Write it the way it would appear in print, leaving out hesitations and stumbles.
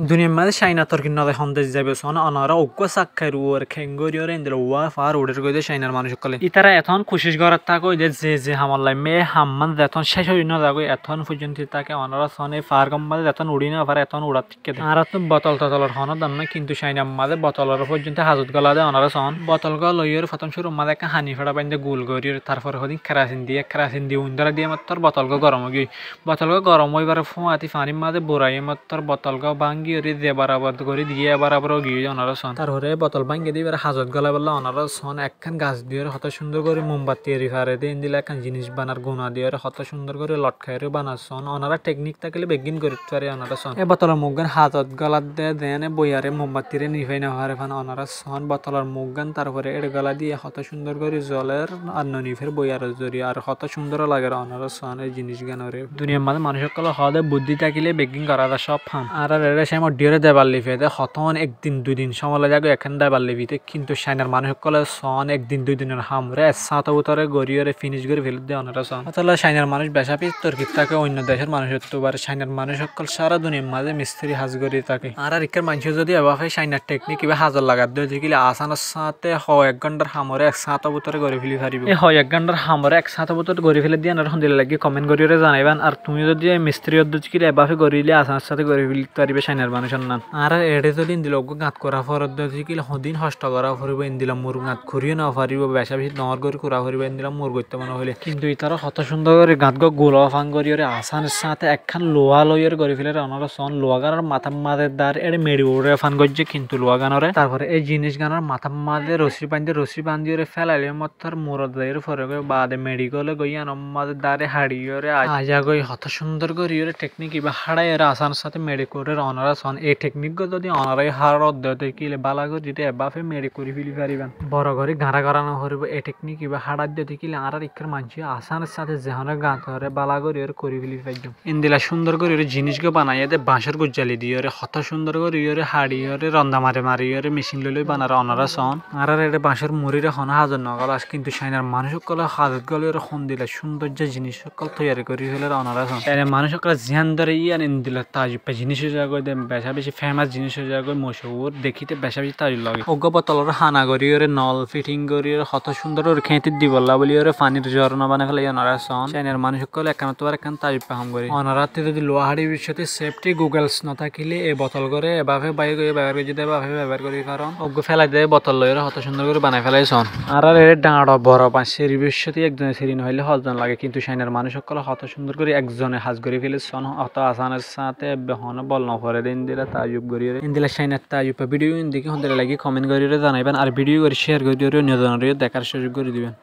Dunia made China torkina de honda jabe sona anara oggo sakkaru or kengoriore indelo wa far order goide China মানুষ কলে ইতারা এখন কোশিশ করার তা কই যে হামলাই মে হাম্মান যতন শেষ হই না যাগো এখন পর্যন্ত তাকে অনারা সনে ফার গম্মাল যতন উড়ি না পারে এখন উড়াত টিকে আর তো বোতল ততলর হন দাম না কিন্তু China মাঝে বোতলর পর্যন্ত হাজত গলা দে অনারা সন বোতল গল লইয়ের প্রথম শুরু মাঝে একটা হানি ফড়া বাইন্দে গোল গরির তারপর হদিন কেরাসিন দিয়ে উন্দরা দিয়ে মাত্র বোতল গরম হই বোতল গরম হইবার ফুয়াতি পানি মাঝে বড়াই মাত্র বোতল ভাঙ্গি রে যে বরাবর করে দিয়ে বরাবর গিয়ে অনারা সন তারপরে বোতল ভাঙ্গি দিবার হাজত গলা বললা অনারা সন একখান গাছ দিয়ে কত সুন্দর করে মোমবাতি এরি ফারে দিয়ে দিলে একখান জিনিস বানার গুণা দিয়ে কত সুন্দর করে লটকাইরে বানাসন অনারা টেকনিক থাকলে বেগিন করে পারে অনারা সন এই বোতলের মুখগান হাজত গলা দিয়ে দেনে বইয়ারে মোমবাতিরে নিভাই না হারে ফান অনারা সন বোতলের মুখগান তারপরে এর গলা দিয়ে কত সুন্দর করে জলের আর নিফের বইয়ার জড়িয়ে আর কত সুন্দর লাগে অনারা সন এই জিনিস গানরে দুনিয়ার মাঝে মানুষ সকল হদে বুদ্ধি থাকলে বেগিন করা সব ফান আর এর সময় ডিরে দেবার লিফে হতন একদিন দুদিন সময় লাগে এখন দেবার লিফিতে কিন্তু সাইনার মানুষ সকলে সন একদিন দুই দিনের হামরে সাত উতরে গড়িয়ে ফিনিশ করে ফেলে দেয় অনারা সন তাহলে সাইনার মানুষ বেশাপি তর্কিত থাকে অন্য দেশের মানুষের তো বার সাইনার মানুষ সকল সারা দুনিয়ার মাঝে মিস্ত্রি হাজ করি থাকে আর ইকার মানুষ যদি এভাবে সাইনার টেকনিক কিবা হাজার লাগাত দিয়ে দেখিলে আসানোর সাথে এক ঘন্টার হামরে এক সাত উতরে গড়ে ফেলি পারিব এই এক ঘন্টার হামরে এক সাত উতরে গড়ে ফেলে দিয়ে আর দিলে লাগি কমেন্ট করিয়ে জানাইবেন আর তুমি যদি মিস্ত্রি অধ্যক্ষ এভাবে গড়িলে আসানোর সাথে গড়ে ফেলি পারিবে সাইনার মানুষের নাম আর এড়ে যদি ইন্দিল গাঁত করা ফরত দিলে সদিন হস্ত করা ফুরিব ইন্দিলা মোর গাঁত খুঁড়িয়ে না পারিব বেশা বেশি নর করে খুঁড়া ফুরিব ইন্দিলা মোর করতে মনে হলে কিন্তু ইতারা কত সুন্দর করে গাঁত গোলা ফাং করিয়ে আসানের সাথে একখান লোহা লইয়ের গড়ে ফেলে অনারা সন লোহা গানার মাথা মাদের দ্বার এড়ে মেড়ি উড়ে ফান করছে কিন্তু লোহা গানরে তারপরে এই জিনিস গানার মাথা মাদে রশি বান্ধিয়ে ফেলাইলে মতার মোরদ দায়ের ফরে বাদে মেডিকলে গইয়া নমাদের দ্বারে হাড়িয়ে আজা গই কত সুন্দর করিয়ে টেকনিক ইবা হাড়াই এর আসানের সাথে মেডিকলের অনারা সন এই টেকনিক যদি অনারাই হার অধ্যয়তে কিলে বালা করে দিতে এবাফে মেরে করে ফেলি পারিবেন বড় করে গাঁড়া করানো হরিব এই টেকনিক ইবা হাড়ার দিতে কিলে আর ইকার মানুষ আসানের সাথে যেখানে গাঁত হরে বালা করে করে ফেলি পাইজ ইন্দিলা সুন্দর করে জিনিসকে বানাইয়া দে বাঁশের গুজ্জালি দিয়ে কত সুন্দর করে হাড়ি হরে রন্দা মারি মেশিন লই বানার অনারা সন আর এটা বাঁশের মুড়িরে হন হাজার নগল আস কিন্তু সাইনার মানুষ সকলে হাজত গলে খন দিলে সৌন্দর্য জিনিস সকল তৈরি করে ফেলে অনারা সন মানুষ সকলে জিহান ধরে ইয়ান ইন্দিলা তাজুপা জিনিস জায়গায় বেশা বেশি ফেমাস জিনিস জায়গায় মশহুর দেখিতে বেশা বেশি তাজ লাগে অজ্ঞ বোতলর হানা করিয়ে নল ফিটিং করিয়ে কত সুন্দর ওর খেঁতি দিবল্লা বলি ওরে পানির ঝর্ণা বানাই ফেলে অনারা সন চাইনার মানুষ সকলে একান্ত একান তাজুপা হাম করি অনারাতে যদি লোহাড়ি বিষয়তে সেফটি গুগলস নথাকিলে এই বোতল করে এভাবে বাইরে করে ব্যবহার করে যদি এভাবে ব্যবহার করি কারণ অজ্ঞ ফেলাই দেয় বোতল লইয়ের কত সুন্দর করে বানাই ফেলাই সন আর এর ডাঁড় বড় পাঁচের বিষয়তে একজনের সেরি নহলে হজন লাগে কিন্তু সাইনার মানুষ সকলে কত সুন্দর করে একজনে হাজ করে ফেলে সন অত আসানের সাথে বেহন বল নপরে দিন দিলে তাজুব করিয়ে ইন্দিলা সাইনার তাজুব ভিডিও ইন্দিকে হন্দিলা লাগি কমেন্ট করিয়ে জানাইবেন আর ভিডিও করে শেয়ার করিয়ে অন্যজনের দেখার সুযোগ করে দিবেন।